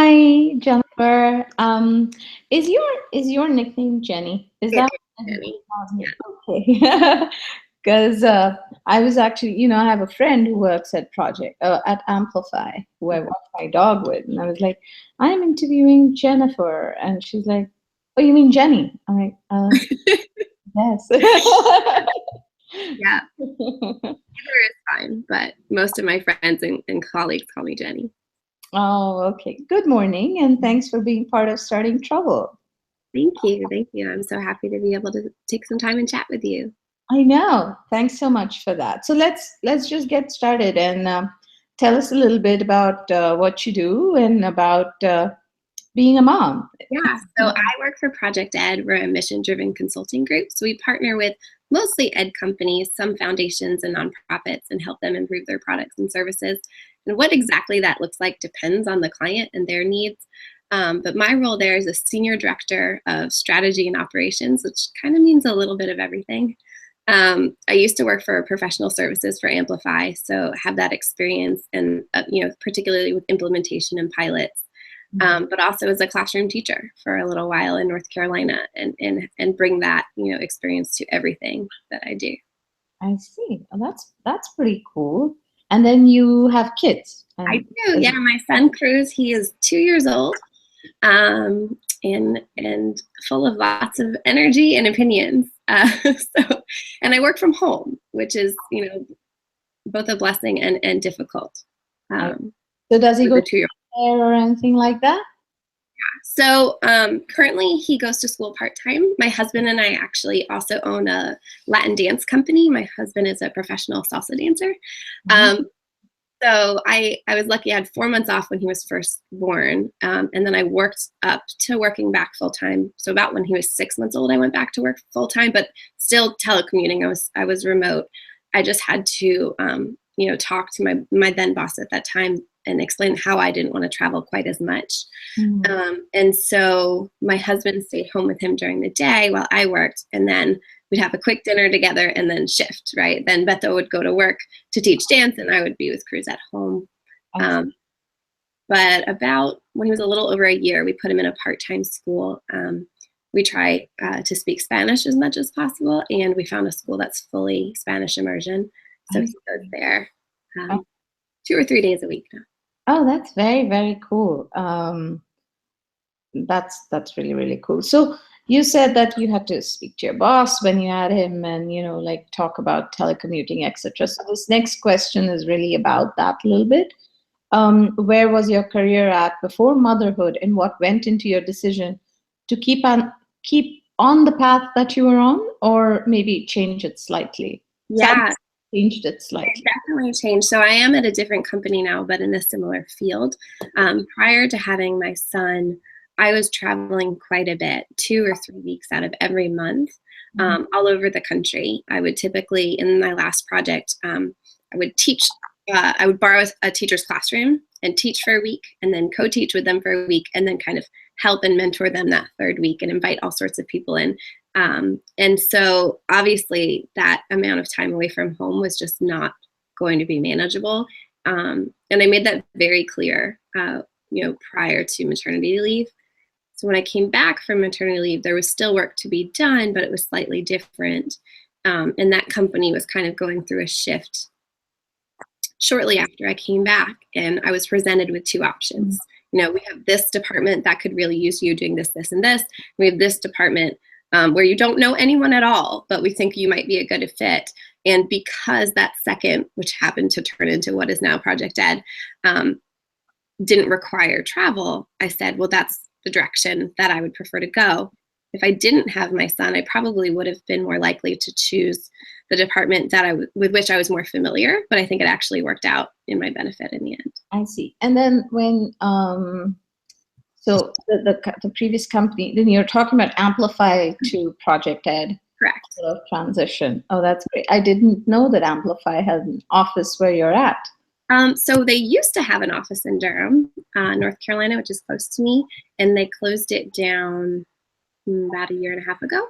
Hi, Jennifer. Is your nickname Jenny? Is It that is, what Jenny. you call me? Okay. Because I was actually, I have a friend who works at Amplify, who I walk my dog with, and I was like, I'm interviewing Jennifer, and she's like, Oh, you mean Jenny? I'm like, yes. Yeah, either is fine, but most of my friends and colleagues call me Jenny. Oh, okay. Good morning, and thanks for being part of Starting Trouble. Thank you. Thank you. I'm so happy to be able to take some time and chat with you. I know. Thanks so much for that. So let's just get started and tell us a little bit about what you do and about being a mom. Yeah, so I work for Project Ed. We're a mission-driven consulting group. So we partner with mostly ed companies, some foundations and nonprofits, and help them improve their products and services. And what exactly that looks like depends on the client and their needs. But my role there is a senior director of strategy and operations, which kind of means a little bit of everything. I used to work for professional services for Amplify, so have that experience, and particularly with implementation and pilots. But also as a classroom teacher for a little while in North Carolina, and bring that experience to everything that I do. I see. Well, that's pretty cool. And then you have kids. I And do, yeah. My son Cruz, he is 2 years old, and full of lots of energy and opinions. And I work from home, which is both a blessing and difficult. So does he With go the to 2 year. there or anything like that? So currently he goes to school part-time. My husband and I actually also own a Latin dance company. My husband is a professional salsa dancer. So I was lucky. I had 4 months off when he was first born. And then I worked up to working back full-time. So about when he was 6 months old, I went back to work full-time, but still telecommuting. I was remote. I just had to talk to my then boss at that time and explain how I didn't want to travel quite as much. And so my husband stayed home with him during the day while I worked, and then we'd have a quick dinner together and then shift, right? Then Beto would go to work to teach dance, and I would be with Cruz at home. But about when he was a little over a year, we put him in a part-time school. We try to speak Spanish as much as possible, and we found a school that's fully Spanish immersion. So he goes there 2 or 3 days a week now. Oh, that's very, very cool. That's really, really cool. So you said that you had to speak to your boss when you had him and, like talk about telecommuting, etc. So this next question is really about that a little bit. Where was your career at before motherhood, and what went into your decision to keep on the path that you were on, or maybe change it slightly? Yeah. Changed it slightly. Definitely changed. So I am at a different company now, but in a similar field. Prior to having my son, I was traveling quite a bit, 2 or 3 weeks out of every month, all over the country. I would typically, in my last project, I would teach. I would borrow a teacher's classroom and teach for a week, and then co-teach with them for a week, and then kind of help and mentor them that third week and invite all sorts of people in. And so obviously that amount of time away from home was just not going to be manageable. And I made that very clear, prior to maternity leave. So when I came back from maternity leave, there was still work to be done, but it was slightly different. And that company was kind of going through a shift shortly after I came back, and I was presented with 2 options. We have this department that could really use you doing this, this, and this. We have this department where you don't know anyone at all, but we think you might be a good fit. And because that second, which happened to turn into what is now Project Ed, didn't require travel, I said, well, that's the direction that I would prefer to go. If I didn't have my son, I probably would have been more likely to choose the department that with which I was more familiar, but I think it actually worked out in my benefit in the end. I see. And then when so the previous company, then you're talking about Amplify to Project Ed. Correct. Sort of transition. Oh, that's great. I didn't know that Amplify had an office where you're at. So they used to have an office in Durham, North Carolina, which is close to me, and they closed it down about a year and a half ago.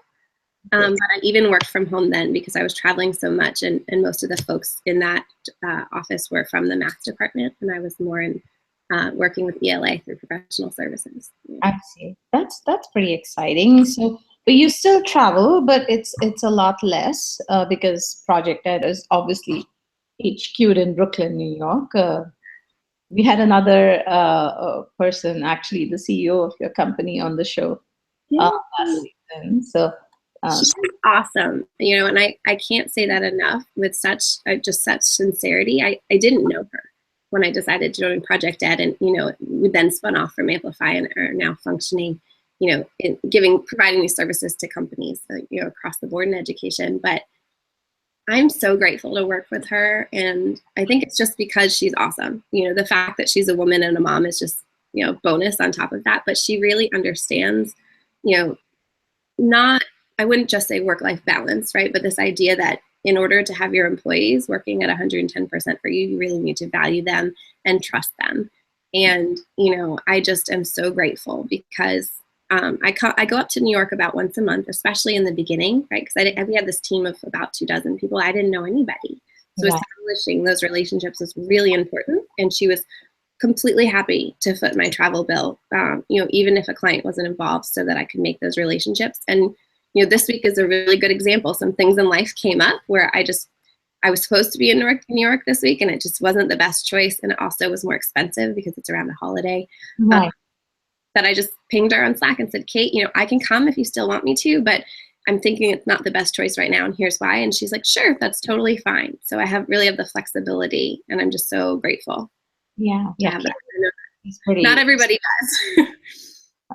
But I even worked from home then because I was traveling so much, and most of the folks in that office were from the math department, and I was more in working with ELA through professional services. I see. That's pretty exciting. So, but you still travel, but it's a lot less because Project Ed is obviously HQ'd in Brooklyn, New York. We had another person, actually, the CEO of your company, on the show Yeah. last season. So She's awesome, and I can't say that enough with just such sincerity. I didn't know her when I decided to join Project Ed, and we then spun off from Amplify and are now functioning, in providing these services to companies, across the board in education. But I'm so grateful to work with her, and I think it's just because she's awesome. The fact that she's a woman and a mom is just bonus on top of that. But she really understands, not, I wouldn't just say work-life balance, right? But this idea that in order to have your employees working at 110% for you, you really need to value them and trust them. And, I just am so grateful because I go up to New York about once a month, especially in the beginning, right? Because we had this team of about 24 people. I didn't know anybody. So establishing those relationships was really important. And she was completely happy to foot my travel bill, even if a client wasn't involved, so that I could make those relationships. And, this week is a really good example. Some things in life came up where I was supposed to be in New York this week, and it just wasn't the best choice. And it also was more expensive because it's around a holiday. right. That I just pinged her on Slack and said, Kate, I can come if you still want me to, but I'm thinking it's not the best choice right now, and here's why. And she's like, sure, that's totally fine. So I really have the flexibility, and I'm just so grateful. Yeah. Not everybody does.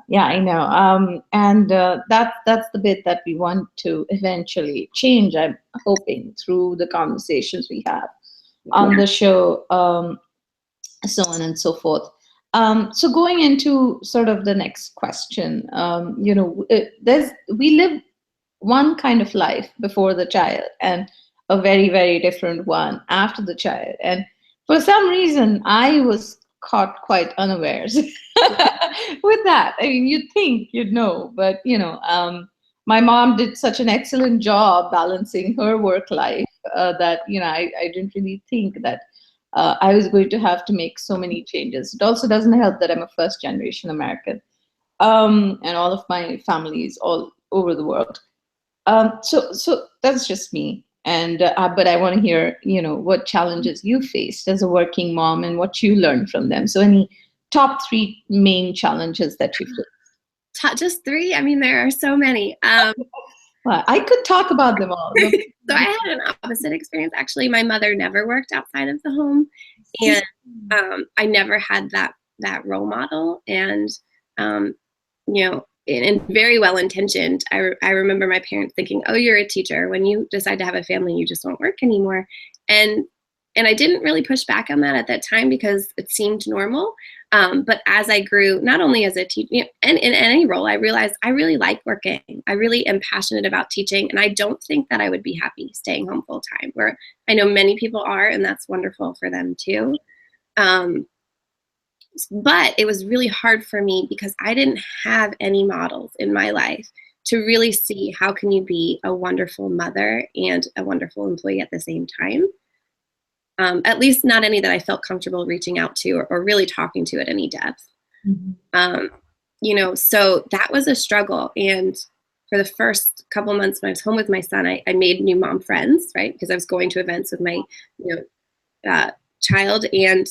Yeah, I know. And that's the bit that we want to eventually change, I'm hoping, through the conversations we have on the show, so on and so forth. So going into sort of the next question, we live one kind of life before the child and a very, very different one after the child. And for some reason, I was caught quite unawares with that. I mean, you'd think you'd know, but my mom did such an excellent job balancing her work life that I didn't really think that I was going to have to make so many changes. It also doesn't help that I'm a first generation American, and all of my family is all over the world. So that's just me. And but I want to hear, what challenges you faced as a working mom and what you learned from them. So any top 3 main challenges that you faced? Just 3? I mean, there are so many. Well, I could talk about them all. So I had an opposite experience. Actually, my mother never worked outside of the home, and I never had that role model. And and very well intentioned. I remember my parents thinking, "Oh, you're a teacher. When you decide to have a family, you just won't work anymore." And I didn't really push back on that at that time because it seemed normal. But as I grew, not only as a teacher, and in any role, I realized I really like working. I really am passionate about teaching, and I don't think that I would be happy staying home full time. Where I know many people are, and that's wonderful for them too. But it was really hard for me because I didn't have any models in my life to really see how can you be a wonderful mother and a wonderful employee at the same time. At least not any that I felt comfortable reaching out to or really talking to at any depth. So that was a struggle. And for the first couple months when I was home with my son, I made new mom friends, right? Because I was going to events with my child, and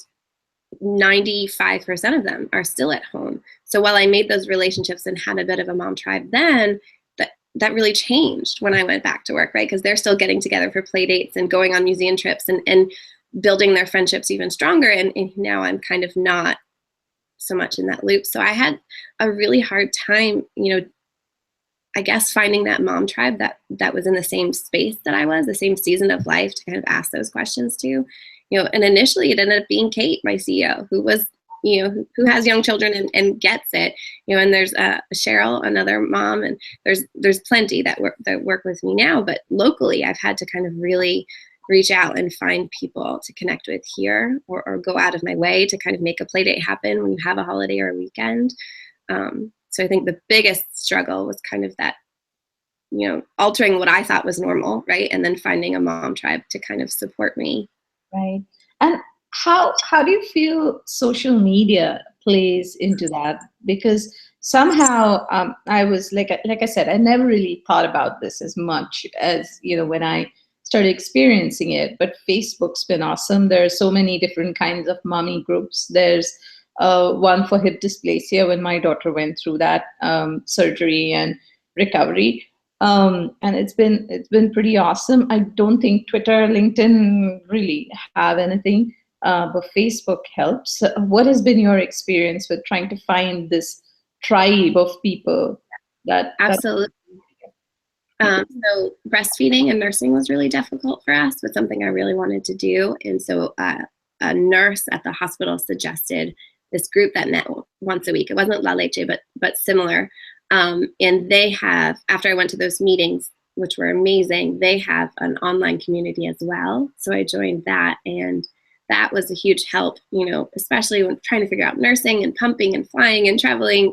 95% of them are still at home. So while I made those relationships and had a bit of a mom tribe then, that really changed when I went back to work, right? Because they're still getting together for play dates and going on museum trips and building their friendships even stronger. And now I'm kind of not so much in that loop. So I had a really hard time, I guess, finding that mom tribe that was in the same space that I was, the same season of life to kind of ask those questions to. And initially it ended up being Kate, my CEO, who was, who has young children and gets it, and there's Cheryl, another mom, and there's plenty that work with me now. But locally, I've had to kind of really reach out and find people to connect with here, or go out of my way to kind of make a play date happen when you have a holiday or a weekend. So I think the biggest struggle was kind of that, altering what I thought was normal, right? And then finding a mom tribe to kind of support me. Right. And how do you feel social media plays into that? Because somehow I was like I said, I never really thought about this as much as when I started experiencing it. But Facebook's been awesome. There are so many different kinds of mommy groups. There's one for hip dysplasia when my daughter went through that surgery and recovery. And it's been pretty awesome. I don't think Twitter, LinkedIn really have anything, but Facebook helps. What has been your experience with trying to find this tribe of people that Absolutely. So breastfeeding and nursing was really difficult for us, but something I really wanted to do. And so a nurse at the hospital suggested this group that met once a week. It wasn't La Leche, but similar. And they have, after I went to those meetings, which were amazing, they have an online community as well. So I joined that, and that was a huge help, especially when trying to figure out nursing and pumping and flying and traveling,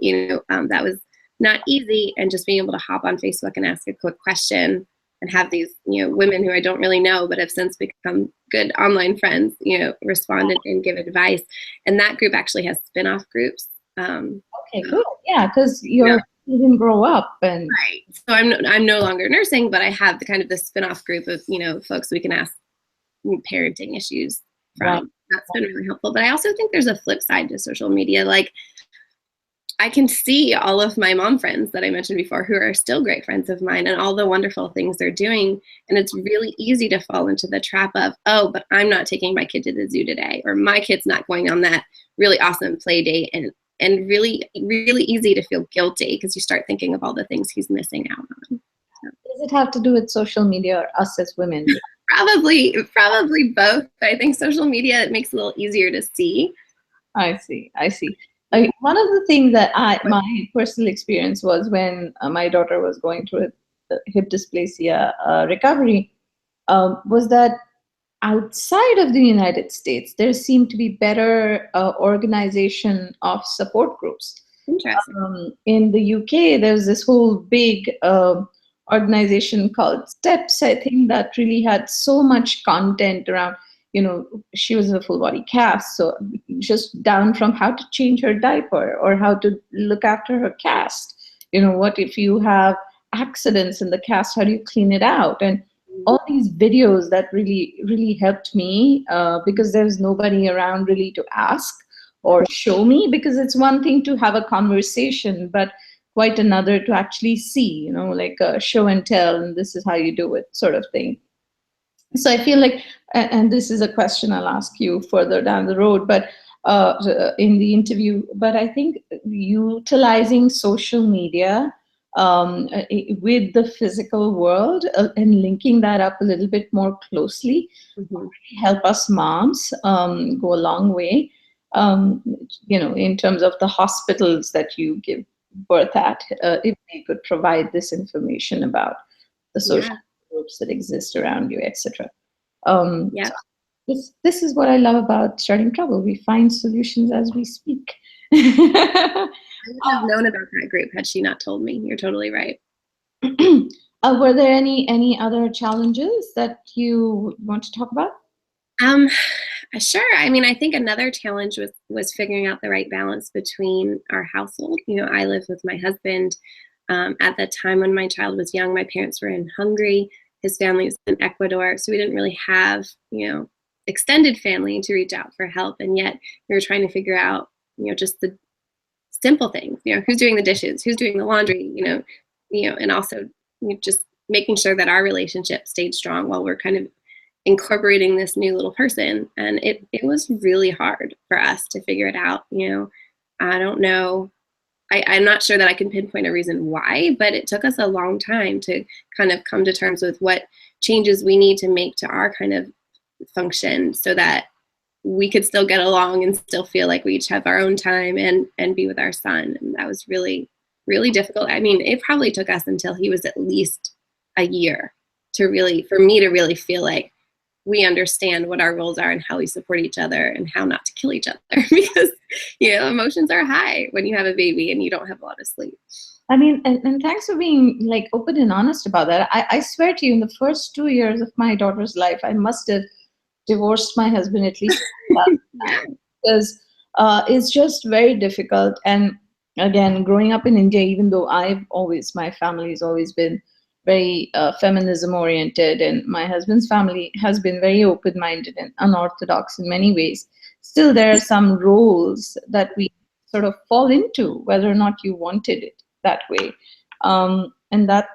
that was not easy. And just being able to hop on Facebook and ask a quick question and have these, women who I don't really know, but have since become good online friends, respond and give advice. And that group actually has spin-off groups. Okay, cool. Yeah, because you didn't grow up and right. So I'm no longer nursing, but I have the kind of the spin-off group of, folks we can ask parenting issues from. Right. That's been really helpful. But I also think there's a flip side to social media. Like, I can see all of my mom friends that I mentioned before who are still great friends of mine and all the wonderful things they're doing. And it's really easy to fall into the trap of, oh, but I'm not taking my kid to the zoo today, or my kid's not going on that really awesome play date. And really, really easy to feel guilty because you start thinking of all the things he's missing out on. So. Does it have to do with social media or us as women? Probably both. I think social media, it makes it a little easier to see. I see. One of the things that my personal experience was when my daughter was going through a hip dysplasia recovery, was that outside of the United States, there seemed to be better organization of support groups. Interesting. In the UK, there's this whole big organization called Steps, I think, that really had so much content around, she was a full body cast. So just down from how to change her diaper or how to look after her cast. What if you have accidents in the cast, how do you clean it out? And all these videos that really, really helped me because there's nobody around really to ask or show me, because it's one thing to have a conversation, but quite another to actually see, like a show and tell, and this is how you do it sort of thing. So I feel like, and this is a question I'll ask you further down the road, but in the interview, but I think utilizing social media with the physical world and linking that up a little bit more closely help us moms go a long way, in terms of the hospitals that you give birth at, if they could provide this information about the social groups that exist around you, etc. So this is what I love about Starting Trouble. We find solutions as we speak. I would have known about that group had she not told me. You're totally right. Were there any other challenges that you want to talk about? Sure. I mean, I think another challenge was figuring out the right balance between our household. I live with my husband. At the time when my child was young, my parents were in Hungary. His family was in Ecuador. So we didn't really have, extended family to reach out for help. And yet we were trying to figure out, just the simple things, who's doing the dishes, who's doing the laundry, and also just making sure that our relationship stayed strong while we're kind of incorporating this new little person. And it was really hard for us to figure it out. I don't know. I'm not sure that I can pinpoint a reason why, but it took us a long time to kind of come to terms with what changes we need to make to our kind of function so that we could still get along and still feel like we each have our own time and be with our son. And that was really, really difficult. I mean, it probably took us until he was at least a year for me to really feel like we understand what our roles are and how we support each other and how not to kill each other because, emotions are high when you have a baby and you don't have a lot of sleep. I mean, and thanks for being like open and honest about that. I swear to you, in the first 2 years of my daughter's life, I must have divorced my husband at least Yeah. because it's just very difficult. And again, growing up in India, even though my family has always been very feminism oriented, and my husband's family has been very open minded and unorthodox in many ways, still there are some roles that we sort of fall into, whether or not you wanted it that way. And that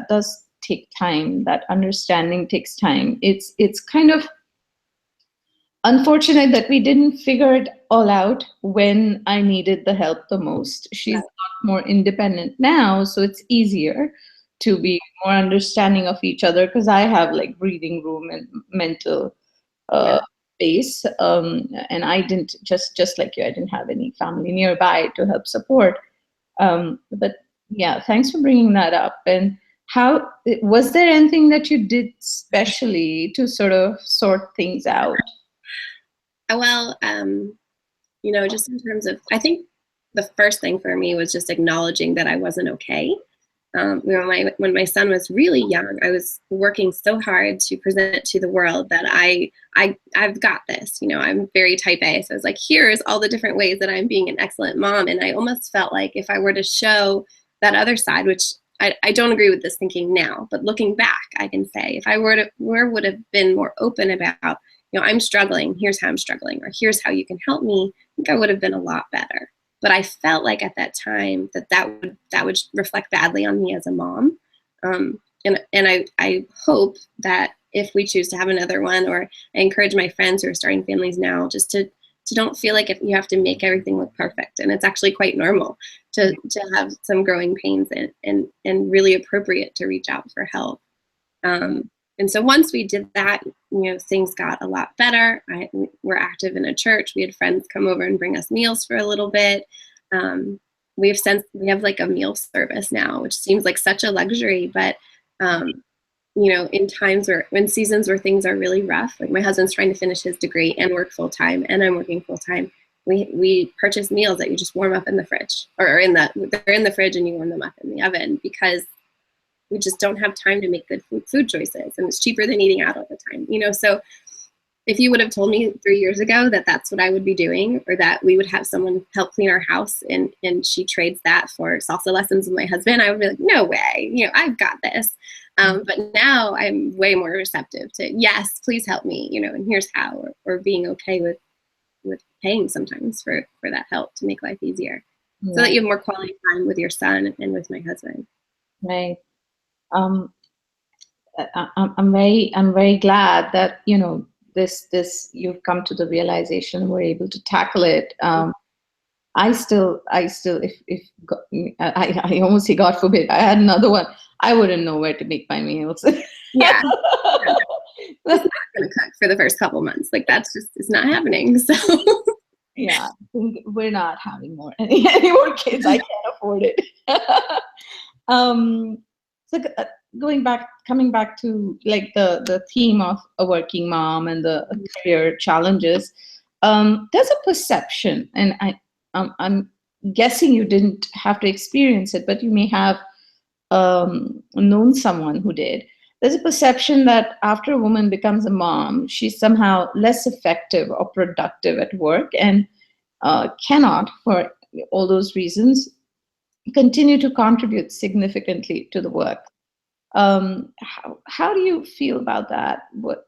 does take time. That understanding takes time. It's kind of unfortunate that we didn't figure it all out when I needed the help the most. She's a Right. lot more independent now, so it's easier to be more understanding of each other because I have like breathing room and mental Yeah. uh, space. And I didn't, just like you, I didn't have any family nearby to help support. But yeah, thanks for bringing that up. And how was there anything that you did specially to sort of sort things out? Well, just in terms of, I think the first thing for me was just acknowledging that I wasn't okay. When my son was really young, I was working so hard to present to the world that I've got this. I'm very type A, so I was like, here's all the different ways that I'm being an excellent mom, and I almost felt like if I were to show that other side, which I don't agree with this thinking now, but looking back, I can say if I would have been more open about, I'm struggling, here's how I'm struggling, or here's how you can help me, I think I would have been a lot better. But I felt like at that time that would reflect badly on me as a mom. And I hope that if we choose to have another one, or I encourage my friends who are starting families now, just to don't feel like if you have to make everything look perfect. And it's actually quite normal to have some growing pains, and really appropriate to reach out for help. And so once we did that, things got a lot better. We're active in a church. We had friends come over and bring us meals for a little bit. We have like a meal service now, which seems like such a luxury, but in times when seasons where things are really rough, like my husband's trying to finish his degree and work full time, and I'm working full time. We purchase meals that you just warm up in the fridge, or they're in the fridge and you warm them up in the oven, because we just don't have time to make good food choices, and it's cheaper than eating out all the time. So if you would have told me 3 years ago that that's what I would be doing, or that we would have someone help clean our house and she trades that for salsa lessons with my husband, I would be like, no way, I've got this. But now I'm way more receptive to, yes, please help me, and here's how, or being okay with paying sometimes for that help to make life easier, so that you have more quality time with your son and with my husband. Right. Um, I'm very glad that this you've come to the realization, we're able to tackle it. I still if I almost say God forbid I had another one, I wouldn't know where to make my meals. Yeah. It's not going to cook for the first couple months. Like it's not happening. So yeah, I think we're not having any more kids. I can't afford it. So coming back to like the theme of a working mom and the career challenges, there's a perception, and I'm guessing you didn't have to experience it, but you may have known someone who did. There's a perception that after a woman becomes a mom, she's somehow less effective or productive at work, and cannot, for all those reasons, continue to contribute significantly to the work. How do you feel about that? What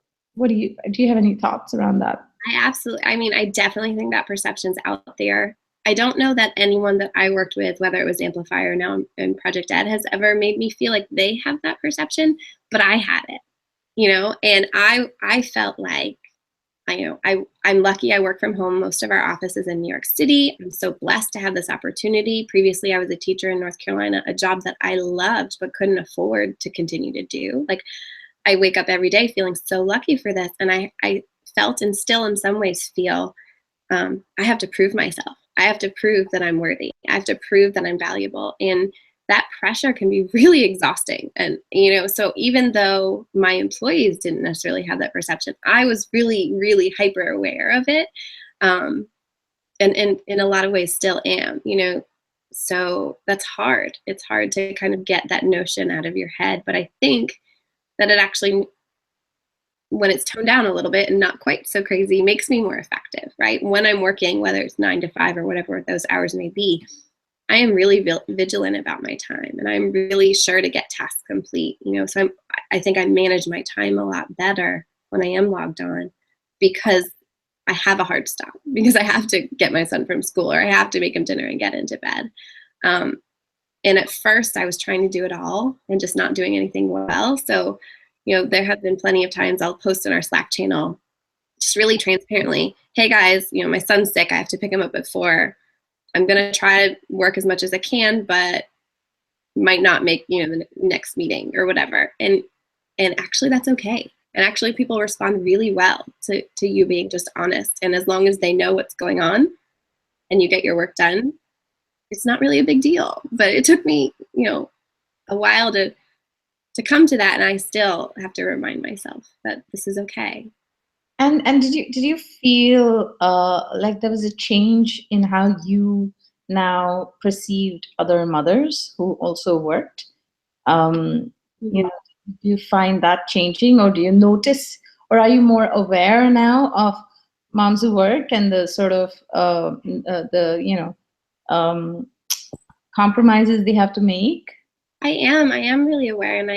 do you have any thoughts around that? I definitely think that perception's out there. I don't know that anyone that I worked with, whether it was Amplify or now in Project Ed, has ever made me feel like they have that perception, but I had it, and I felt like, I'm lucky I work from home. Most of our office is in New York City. I'm so blessed to have this opportunity. Previously, I was a teacher in North Carolina, a job that I loved but couldn't afford to continue to do. Like, I wake up every day feeling so lucky for this. And I felt, and still in some ways feel, I have to prove myself. I have to prove that I'm worthy. I have to prove that I'm valuable. And that pressure can be really exhausting. And, so even though my employees didn't necessarily have that perception, I was really, really hyper aware of it. And in a lot of ways still am, so that's hard. It's hard to kind of get that notion out of your head. But I think that it actually when it's toned down a little bit and not quite so crazy, makes me more effective, right? When I'm working, whether it's 9 to 5 or whatever those hours may be, I am really vigilant about my time, and I'm really sure to get tasks complete. So I think I manage my time a lot better when I am logged on, because I have a hard stop, because I have to get my son from school, or I have to make him dinner and get into bed. And at first I was trying to do it all and just not doing anything well. So, there have been plenty of times I'll post in our Slack channel, just really transparently, hey guys, my son's sick. I have to pick him up at 4. I'm going to try to work as much as I can, but might not make, the next meeting or whatever. And actually that's okay. And actually people respond really well to you being just honest. And as long as they know what's going on and you get your work done, it's not really a big deal. But it took me, a while to come to that. And I still have to remind myself that this is okay. And did you feel like there was a change in how you now perceived other mothers who also worked? Do you find that changing, or do you notice, or are you more aware now of moms who work and the sort of compromises they have to make? I am really aware, and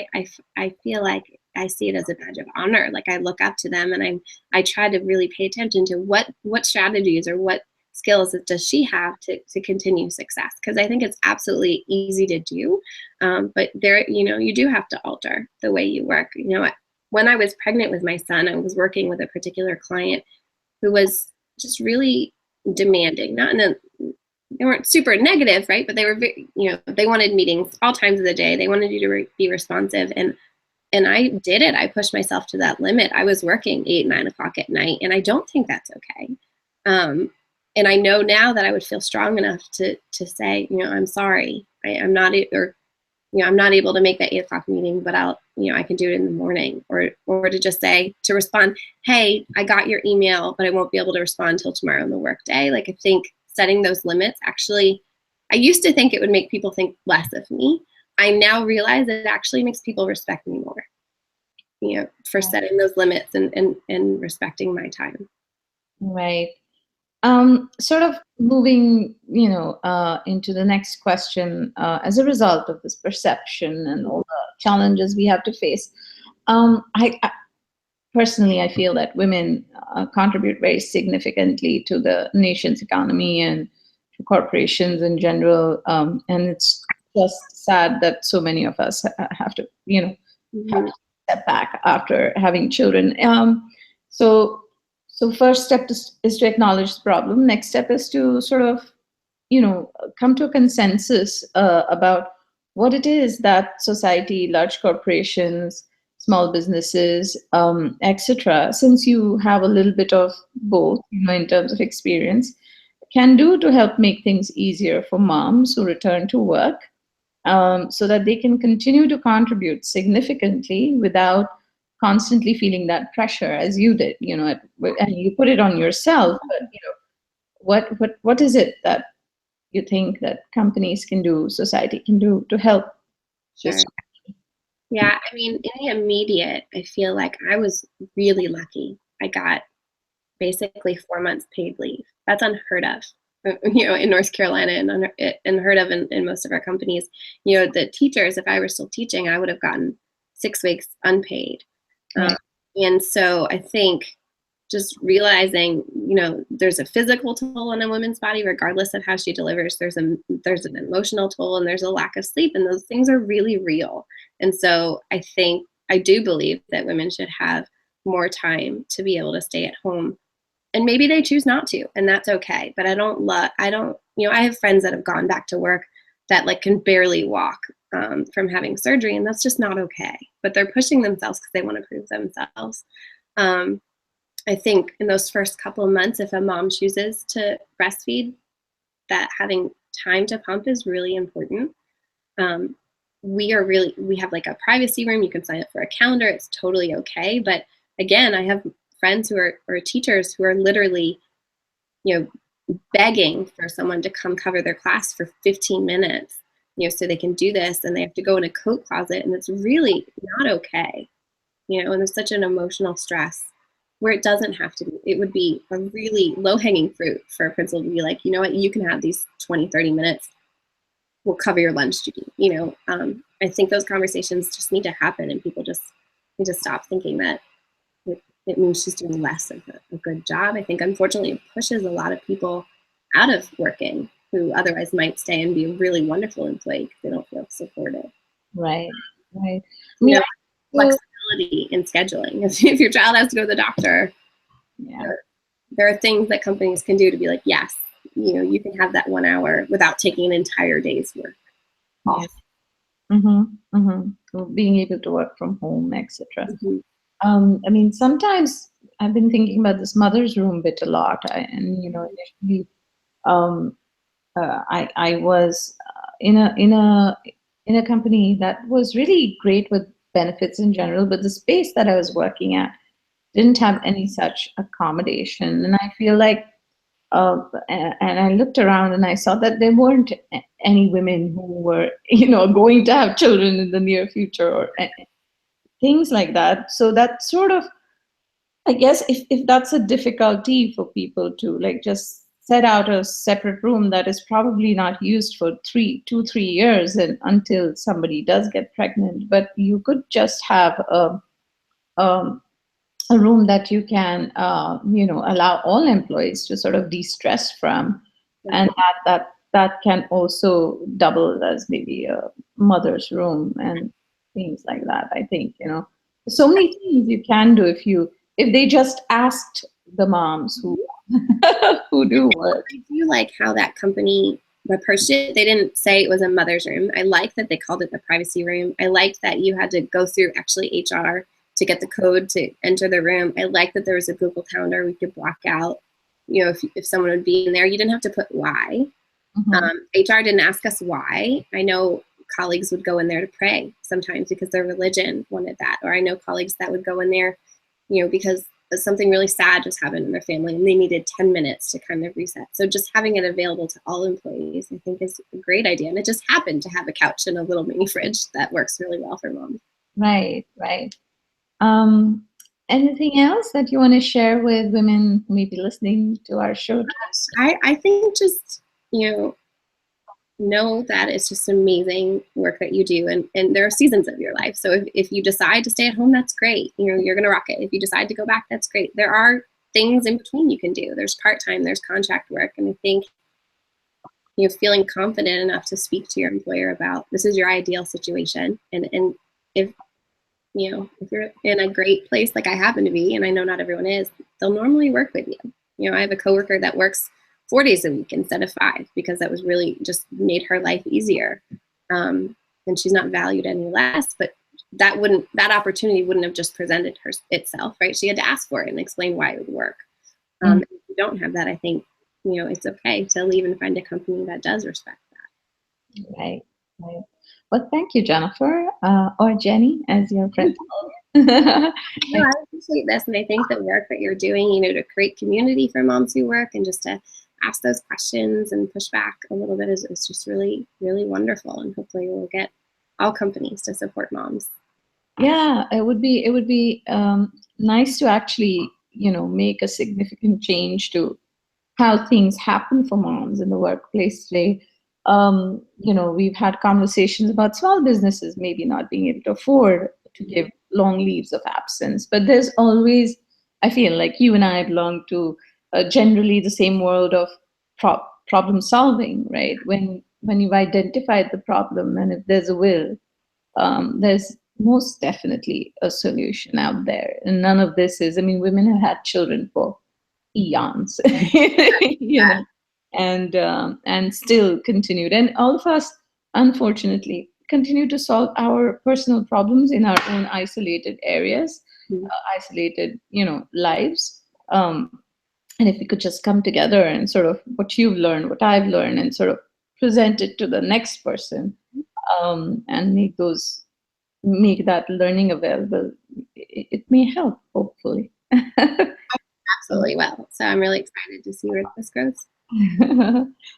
I feel like I see it as a badge of honor. Like, I look up to them, and I try to really pay attention to what strategies or what skills does she have to continue success, because I think it's absolutely easy to do, but there, you do have to alter the way you work. When I was pregnant with my son, I was working with a particular client who was just really demanding, not in a, they weren't super negative, right? But they were very, they wanted meetings all times of the day. They wanted you to be responsive. And I did it. I pushed myself to that limit. I was working 8, 9 o'clock at night, and I don't think that's okay. And I know now that I would feel strong enough to say, I'm sorry. I'm not, I'm not able to make that 8 o'clock meeting, but I can do it in the morning, or to just say, to respond, hey, I got your email, but I won't be able to respond until tomorrow in the work day. Like, I think setting those limits, actually, I used to think it would make people think less of me. I now realize it actually makes people respect me more, for setting those limits and respecting my time. Right. Sort of moving, into the next question, as a result of this perception and all the challenges we have to face, I personally, I feel that women contribute very significantly to the nation's economy and to corporations in general. And it's just sad that so many of us have to, have to step back after having children. So first step is to acknowledge the problem. Next step is to sort of, come to a consensus about what it is that society, large corporations, small businesses, etc., since you have a little bit of both, in terms of experience, can do to help make things easier for moms who return to work, so that they can continue to contribute significantly without constantly feeling that pressure as you did, and you put it on yourself. But what is it that you think that companies can do, society can do to help? Sure. Yeah, I mean, in the immediate, I feel like I was really lucky. I got basically 4 months paid leave. That's unheard of, in North Carolina, and unheard of in most of our companies. The teachers, if I were still teaching, I would have gotten 6 weeks unpaid. Right. And so I think just realizing, there's a physical toll on a woman's body, regardless of how she delivers. There's an emotional toll, and there's a lack of sleep, and those things are really real. And so I do believe that women should have more time to be able to stay at home, and maybe they choose not to, and that's okay. But I have friends that have gone back to work that can barely walk from having surgery, and that's just not okay. But they're pushing themselves because they want to prove themselves. I think in those first couple of months, if a mom chooses to breastfeed, that having time to pump is really important. We have a privacy room. You can sign up for a calendar. It's totally okay. But again, I have friends who are teachers who are literally, begging for someone to come cover their class for 15 minutes, so they can do this, and they have to go in a coat closet, and it's really not okay. and there's such an emotional stress where it doesn't have to be. It would be a really low-hanging fruit for a principal to be like, you know what, you can have these 20, 30 minutes. We'll cover your lunch duty. I think those conversations just need to happen, and people just need to stop thinking that it means she's doing less of a good job. I think, unfortunately, it pushes a lot of people out of working who otherwise might stay and be a really wonderful employee because they don't feel supported. Right. Flexibility in scheduling. If your child has to go to the doctor, there are things that companies can do to be like, yes, you can have that 1 hour without taking an entire day's work off. Being able to work from home, etc. Sometimes I've been thinking about this mother's room bit a lot. Initially, I was in a company that was really great with benefits in general, but the space that I was working at didn't have any such accommodation, and I feel like. And I looked around and I saw that there weren't any women who were, going to have children in the near future or things like that. So that sort of, I guess, if that's a difficulty for people to like just set out a separate room that is probably not used for 3 years and until somebody does get pregnant, but you could just have a room that you can, allow all employees to sort of de-stress from, and that can also double as maybe a mother's room and things like that. I think so many things you can do if they just asked the moms who who do work. I do like how that company approached it. They didn't say it was a mother's room. I like that they called it the privacy room. I like that you had to go through actually HR to get the code to enter the room. I like that there was a Google Calendar we could block out, if someone would be in there. You didn't have to put why. HR didn't ask us why. I know colleagues would go in there to pray sometimes because their religion wanted that. Or I know colleagues that would go in there, because something really sad just happened in their family and they needed 10 minutes to kind of reset. So just having it available to all employees, I think, is a great idea. And it just happened to have a couch and a little mini fridge that works really well for moms. Right. Anything else that you want to share with women who may be listening to our show? I think just, know that it's just amazing work that you do. And there are seasons of your life. So if you decide to stay at home, that's great. You're going to rock it. If you decide to go back, that's great. There are things in between you can do. There's part-time, there's contract work. And I think, feeling confident enough to speak to your employer about this is your ideal situation. And if you're in a great place like I happen to be, and I know not everyone is, they'll normally work with you. I have a coworker that works 4 days a week instead of 5 because that was really just made her life easier. And she's not valued any less, but that opportunity wouldn't have just presented itself, right? She had to ask for it and explain why it would work. If you don't have that, I think, it's okay to leave and find a company that does respect that. Right. Well, thank you, Jennifer, or Jenny, as your friend. I appreciate this, and I think the work that you're doing, to create community for moms who work and just to ask those questions and push back a little bit is just really, really wonderful. And hopefully we'll get all companies to support moms. Yeah, it would be nice to actually, make a significant change to how things happen for moms in the workplace today. We've had conversations about small businesses maybe not being able to afford to give long leaves of absence, but there's always, I feel like you and I belong to generally the same world of problem solving, right? When you've identified the problem and if there's a will, there's most definitely a solution out there. And none of this is, women have had children for eons, and still continued. And all of us, unfortunately, continue to solve our personal problems in our own isolated areas, isolated, lives. And if we could just come together and sort of what you've learned, what I've learned, and sort of present it to the next person, and make that learning available, it may help, hopefully. Absolutely will. So I'm really excited to see where this goes.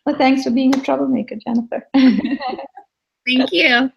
Well, thanks for being a troublemaker, Jennifer. Thank you.